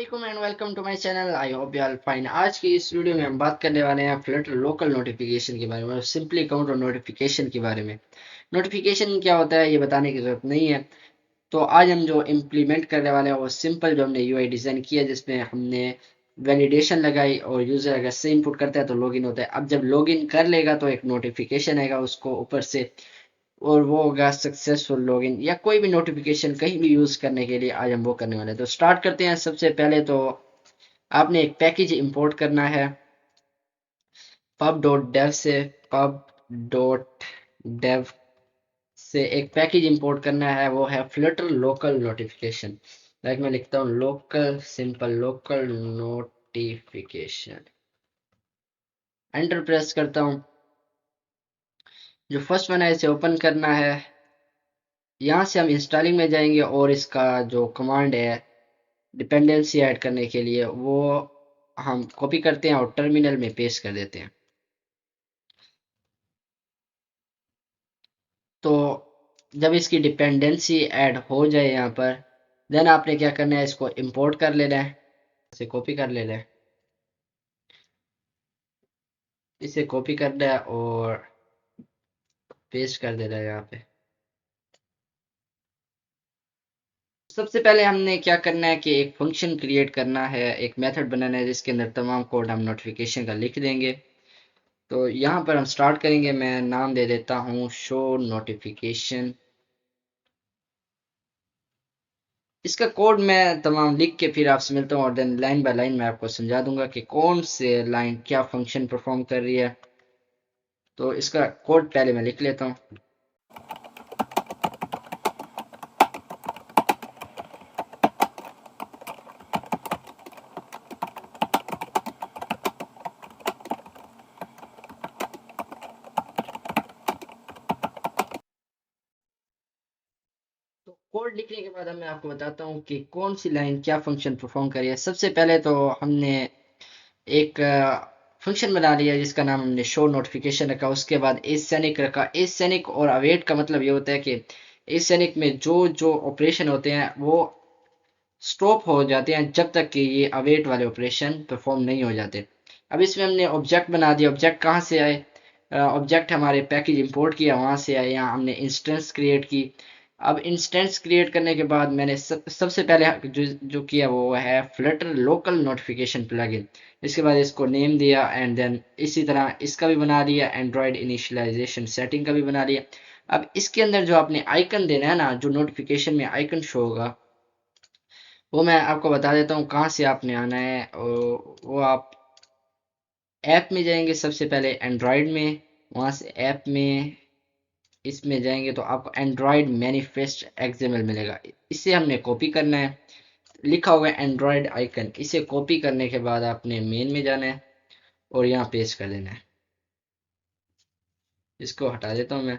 वालेकुम and welcome to my channel. I hope you are fine. आज की इस वीडियो में हम बात करने वाले हैं फ्लटर लोकल नोटिफिकेशन के बारे में, सिंपली कहूँ तो नोटिफिकेशन के बारे में। नोटिफिकेशन क्या होता है ये बताने की जरूरत नहीं है। तो आज हम जो इम्प्लीमेंट करने वाले हैं वो सिंपल जो हमने यूआई डिज़ाइन किया, जिसमें हमने वैलिडेशन लगाई और यूज़र अगर से इनपुट करता है तो लॉगिन होता है। अब जब लॉगिन कर लेगा तो एक नोटिफिकेशन आएगा उसको ऊपर से, और वो होगा सक्सेसफुल लॉगिन, या कोई भी नोटिफिकेशन कहीं भी यूज़ करने के लिए आज हम वो करने वाले हैं। तो स्टार्ट करते हैं। सबसे पहले तो आपने एक पैकेज इंपोर्ट करना है pub.dev से। pub.dev से एक पैकेज इंपोर्ट करना है, वो है फ्लटर लोकल नोटिफिकेशन। लाइक मैं लिखता हूँ local, simple local notification, enter press करता हूँ। जो फर्स्ट वन है इसे ओपन करना है। यहाँ से हम इंस्टॉलिंग में जाएंगे और इसका जो कमांड है डिपेंडेंसी ऐड करने के लिए वो हम कॉपी करते हैं और टर्मिनल में पेस्ट कर देते हैं। तो जब इसकी डिपेंडेंसी ऐड हो जाए यहाँ पर, देन आपने क्या करना है, इसको इंपोर्ट कर लेना है, इसे कॉपी कर लेना है, इसे कॉपी करना है और पेस्ट कर देना है यहाँ पे। सबसे पहले हमने क्या करना है कि एक फंक्शन क्रिएट करना है, एक मेथड बनाना है जिसके अंदर तमाम कोड हम नोटिफिकेशन का लिख देंगे। तो यहाँ पर हम स्टार्ट करेंगे। मैं नाम दे देता हूँ शो नोटिफिकेशन। इसका कोड मैं तमाम लिख के फिर आपसे मिलता हूँ और देन लाइन बाय लाइन मैं आपको समझा दूंगा कि कौन से लाइन क्या फंक्शन परफॉर्म कर रही है। तो इसका कोड पहले मैं लिख लेता हूँ। तो कोड लिखने के बाद अब मैं आपको बताता हूँ कि कौन सी लाइन क्या फंक्शन परफॉर्म कर रही है। सबसे पहले तो हमने एक फंक्शन बना लिया जिसका नाम हमने शो नोटिफिकेशन रखा। उसके बाद एसैनिक रखा। एसैनिक और अवेट का मतलब ये होता है कि एसैनिक में जो जो ऑपरेशन होते हैं वो स्टॉप हो जाते हैं जब तक कि ये अवेट वाले ऑपरेशन परफॉर्म नहीं हो जाते। अब इसमें हमने ऑब्जेक्ट बना दिया। ऑब्जेक्ट कहाँ से आए? ऑब्जेक्ट हमारे पैकेज इंपोर्ट किया वहाँ से आए। यहाँ हमने इंस्टेंस क्रिएट की। अब इंस्टेंस क्रिएट करने के बाद मैंने सबसे पहले जो किया वो है फ्लटर लोकल नोटिफिकेशन प्लगइन। इसके बाद इसको नेम दिया एंड देन इसी तरह इसका भी बना लिया, एंड्रॉयड इनिशियलाइजेशन सेटिंग का भी बना लिया। अब इसके अंदर जो आपने आइकन देना है ना, जो नोटिफिकेशन में आइकन शो होगा, वो मैं आपको बता देता हूँ कहाँ से आपने आना है। वो आप ऐप में जाएंगे सबसे पहले एंड्रॉयड में, वहाँ से ऐप में इसमें जाएंगे तो आपको एंड्रॉयड मैनिफेस्ट एक्सएमएल मिलेगा। इसे हमने कॉपी करना है। लिखा हुआ है एंड्रॉयड आइकन, इसे कॉपी करने के बाद आपने मेन में जाना है और यहाँ पेस्ट कर देना है। इसको हटा देता हूँ मैं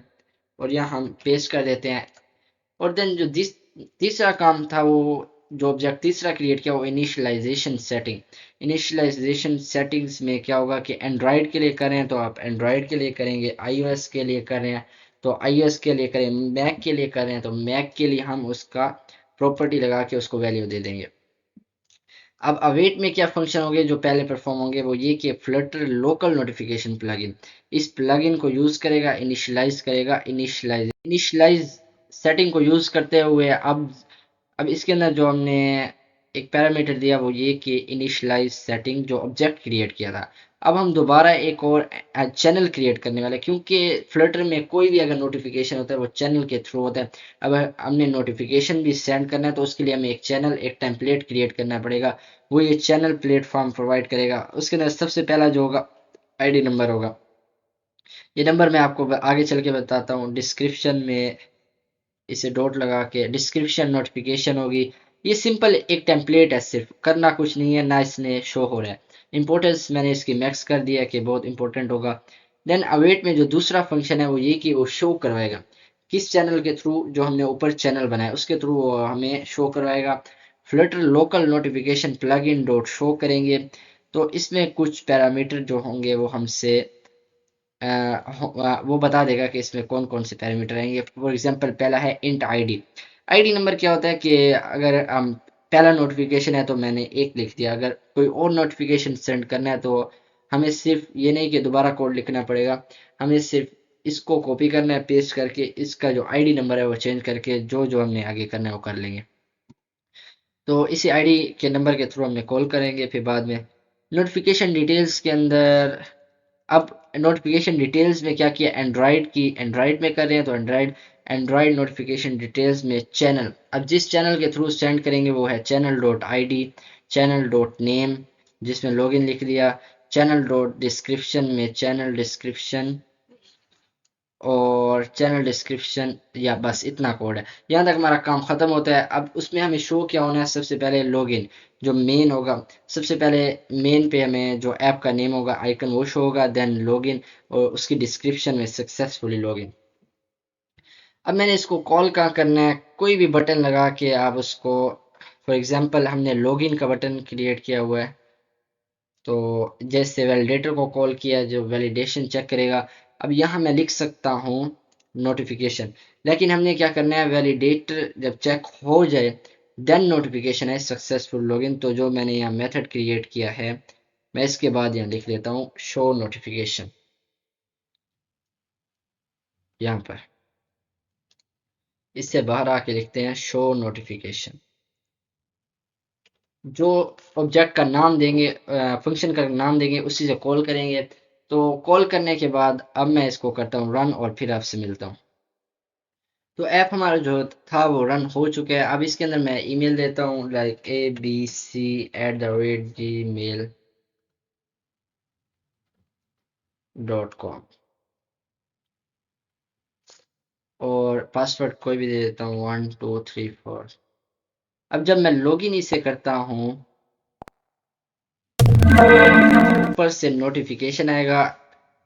और यहाँ हम पेस्ट कर देते हैं। और देन जो तीसरा काम था, वो जो ऑब्जेक्ट तीसरा क्रिएट किया वो इनिशियलाइजेशन सेटिंग। इनिशियलाइजेशन सेटिंग्स में क्या होगा कि एंड्रॉयड के लिए करें तो आप एंड्रॉयड के लिए करेंगे, आईओएस के लिए करें तो आईओएस के लिए करें, मैक के लिए करें तो मैक के लिए हम उसका प्रॉपर्टी लगा के उसको वैल्यू दे देंगे। अब अवेट में क्या फंक्शन होंगे जो पहले परफॉर्म होंगे, वो ये कि फ्लटर लोकल नोटिफिकेशन प्लगइन इस प्लगइन को यूज करेगा, इनिशियलाइज करेगा। इनिशियलाइज सेटिंग को यूज करते हुए अब इसके अंदर जो हमने एक पैरामीटर दिया वो ये कि इनिशियलाइज सेटिंग जो ऑब्जेक्ट क्रिएट किया था, अब हम दोबारा एक और चैनल क्रिएट करने वाले, क्योंकि फ्लटर में कोई भी अगर नोटिफिकेशन होता है वो चैनल के थ्रू होता है। अब हमने नोटिफिकेशन भी सेंड करना है तो उसके लिए हमें एक चैनल, एक टेम्पलेट क्रिएट करना पड़ेगा। वो ये चैनल प्लेटफॉर्म प्रोवाइड करेगा। उसके अंदर सबसे पहला जो होगा आईडी नंबर होगा। ये नंबर मैं आपको आगे चल के बताता हूँ। डिस्क्रिप्शन में इसे डॉट लगा के डिस्क्रिप्शन नोटिफिकेशन होगी। ये सिंपल एक टेम्पलेट है, सिर्फ करना कुछ नहीं है ना, इसने शो हो रहा है। इंपॉर्टेंस मैंने इसकी मैक्स कर दिया कि बहुत इंपॉर्टेंट होगा। देन अवेट में जो दूसरा फंक्शन है वो ये कि वो शो करवाएगा किस चैनल के थ्रू, जो हमने ऊपर चैनल बनाया उसके थ्रू वो हमें शो करवाएगा। Flutter local notification plug in dot show करेंगे। तो इसमें कुछ पैरामीटर जो होंगे वो हमसे वो बता देगा कि इसमें कौन कौन से पैरामीटर आएंगे। फॉर एग्जांपल पहला है इंट आईडी। आईडी नंबर क्या होता है कि अगर हम पहला नोटिफिकेशन है तो मैंने एक लिख दिया। अगर कोई और नोटिफिकेशन सेंड करना है तो हमें सिर्फ ये नहीं कि दोबारा कोड लिखना पड़ेगा, हमें सिर्फ इसको कॉपी करना है, पेस्ट करके इसका जो आईडी नंबर है वो चेंज करके जो जो हमने आगे करना है वो कर लेंगे। तो इसी आईडी के नंबर के थ्रू हमने कॉल करेंगे। फिर बाद में नोटिफिकेशन डिटेल्स के अंदर, अब नोटिफिकेशन डिटेल्स में क्या किया, एंड्रॉयड की एंड्रॉयड में कर रहे हैं तो एंड्रॉयड नोटिफिकेशन डिटेल्स में चैनल, अब जिस चैनल के थ्रू सेंड करेंगे वो है channel dot I D, channel dot name जिसमें लॉगिन लिख दिया, चैनल डॉट डिस्क्रिप्शन में चैनल डिस्क्रिप्शन, और चैनल डिस्क्रिप्शन, या बस इतना कोड है। यहाँ तक हमारा काम खत्म होता है। अब उसमें हमें शो क्या होना है, सबसे पहले लॉगिन जो मेन होगा, सबसे पहले मेन पे हमें जो ऐप का नेम होगा आइकन वो शो होगा, देन लॉगिन, और उसकी डिस्क्रिप्शन में सक्सेसफुली लॉगिन। अब मैंने इसको कॉल कहाँ करना है, कोई भी बटन लगा के आप उसको, फॉर एग्जांपल हमने लॉगिन का बटन क्रिएट किया हुआ है तो जैसे वैलिडेटर को कॉल किया जो वैलिडेशन चेक करेगा, अब यहाँ मैं लिख सकता हूँ नोटिफिकेशन, लेकिन हमने क्या करना है, वैलिडेटर जब चेक हो जाए देन नोटिफिकेशन है सक्सेसफुल लॉगिन। तो जो मैंने यहाँ मेथड क्रिएट किया है मैं इसके बाद यहाँ लिख लेता हूँ शो नोटिफिकेशन, यहाँ पर इससे बाहर आके लिखते हैं शो नोटिफिकेशन। जो ऑब्जेक्ट का नाम देंगे, फंक्शन का नाम देंगे, उसी से कॉल करेंगे। तो कॉल करने के बाद अब मैं इसको करता हूँ रन और फिर आपसे मिलता हूँ। तो ऐप हमारा जो था वो रन हो चुका है। अब इसके अंदर मैं ईमेल देता हूँ लाइक abc@gmail.com और पासवर्ड कोई भी दे देता हूँ 1234। अब जब मैं लॉगिन इसे करता हूँ ऊपर से नोटिफिकेशन आएगा,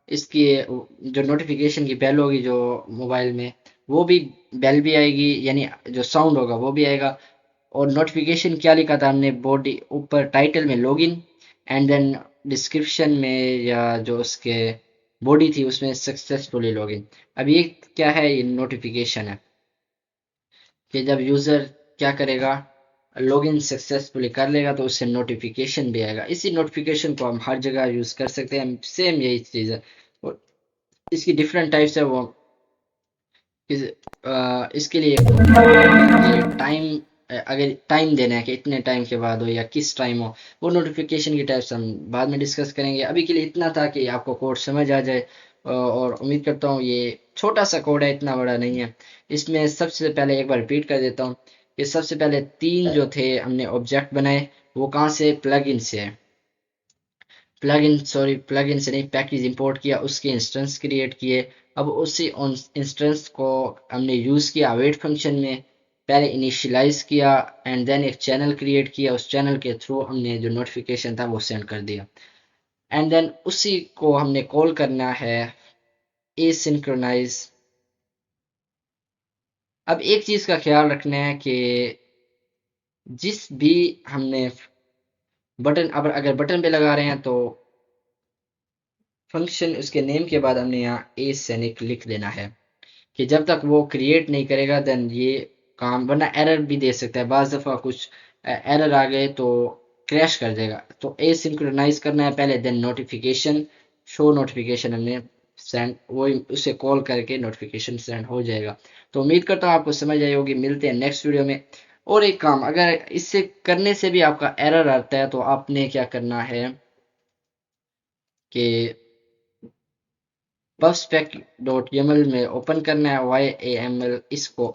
इसकी जो नोटिफिकेशन की बेल होगी जो मोबाइल में, वो भी बेल भी आएगी, यानी जो साउंड होगा वो भी आएगा। और नोटिफिकेशन क्या लिखा था हमने, बॉडी ऊपर टाइटल में लॉगिन, एंड देन डिस्क्रिप्शन में या जो उसके बॉडी थी उसमें सक्सेसफुली लॉगिन। अब ये क्या है, ये नोटिफिकेशन है कि जब यूज़र क्या करेगा, लॉगिन सक्सेसफुली कर लेगा तो उससे नोटिफिकेशन भी आएगा। इसी नोटिफिकेशन को हम हर जगह यूज़ कर सकते हैं, सेम यही चीज़ है। और इसकी डिफरेंट टाइप्स है वो इसके लिए टाइम, अगर टाइम देना है कि इतने टाइम के बाद हो या किस टाइम हो, वो नोटिफिकेशन की टाइप्स हम बाद में डिस्कस करेंगे। अभी के लिए इतना था कि आपको कोड समझ आ जाए, और उम्मीद करता हूँ ये छोटा सा कोड है, इतना बड़ा नहीं है। इसमें सबसे पहले एक बार रिपीट कर देता हूँ कि सबसे पहले तीन जो थे हमने ऑब्जेक्ट बनाए वो कहाँ से, प्लग इन से, प्लग इन से नहीं, पैकेज इंपोर्ट किया, उसके इंस्टेंस क्रिएट किए। अब उसी इंस्टेंस को हमने यूज़ किया अवेट फंक्शन में, पहले इनिशियलाइज किया एंड देन एक चैनल क्रिएट किया, उस चैनल के थ्रू हमने जो नोटिफिकेशन था वो सेंड कर दिया, एंड देन उसी को हमने कॉल करना है एसिंक्रोनाइज। अब एक चीज़ का ख्याल रखना है कि जिस भी हमने बटन, अब अगर बटन पे लगा रहे हैं तो फंक्शन उसके नेम के बाद हमने यहाँ एसेनिक लिख देना है कि जब तक वो क्रिएट नहीं करेगा देन ये काम, वरना एरर भी दे सकता है। बाज़ दफ़ा कुछ एरर आ गए तो क्रैश कर देगा। तो एसिंक्रोनाइज करना है पहले, देन नोटिफिकेशन, शो नोटिफिकेशन हमने सेंड, वो उसे कॉल करके नोटिफिकेशन सेंड हो जाएगा। तो उम्मीद करता हूँ आपको समझ आई होगी। मिलते हैं नेक्स्ट वीडियो में। और एक काम, अगर इससे करने से भी आपका एरर आता है तो आपने क्या करना है कि pubspec.yaml में ओपन करना है, YAML इसको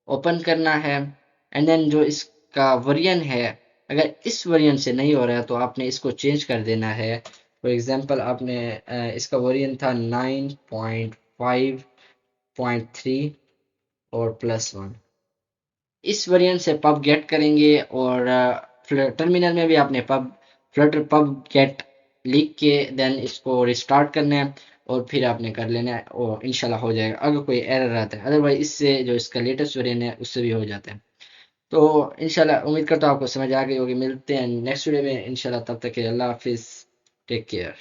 ओपन करना है, एंड देन जो इसका वर्जन है, अगर इस वर्जन से नहीं हो रहा है तो आपने इसको चेंज कर देना है। फॉर एग्जांपल आपने इसका वर्जन था 9.5.3 और +1, इस वर्जन से पब गेट करेंगे, और टर्मिनल में भी आपने फ्लटर पब गेट लिख के देन इसको रिस्टार्ट करना है, और फिर आपने कर लेना है और इंशाल्लाह हो जाएगा। अगर कोई एरर आता है, अदरवाइज इससे जो इसका लेटेस्ट वर्जन है उससे भी हो जाता है। तो इंशाल्लाह उम्मीद करता हूँ आपको समझ आ गई होगी। मिलते हैं नेक्स्ट वीडियो में इंशाल्लाह, तब तक के लिए अल्लाह हाफिज़, टेक केयर।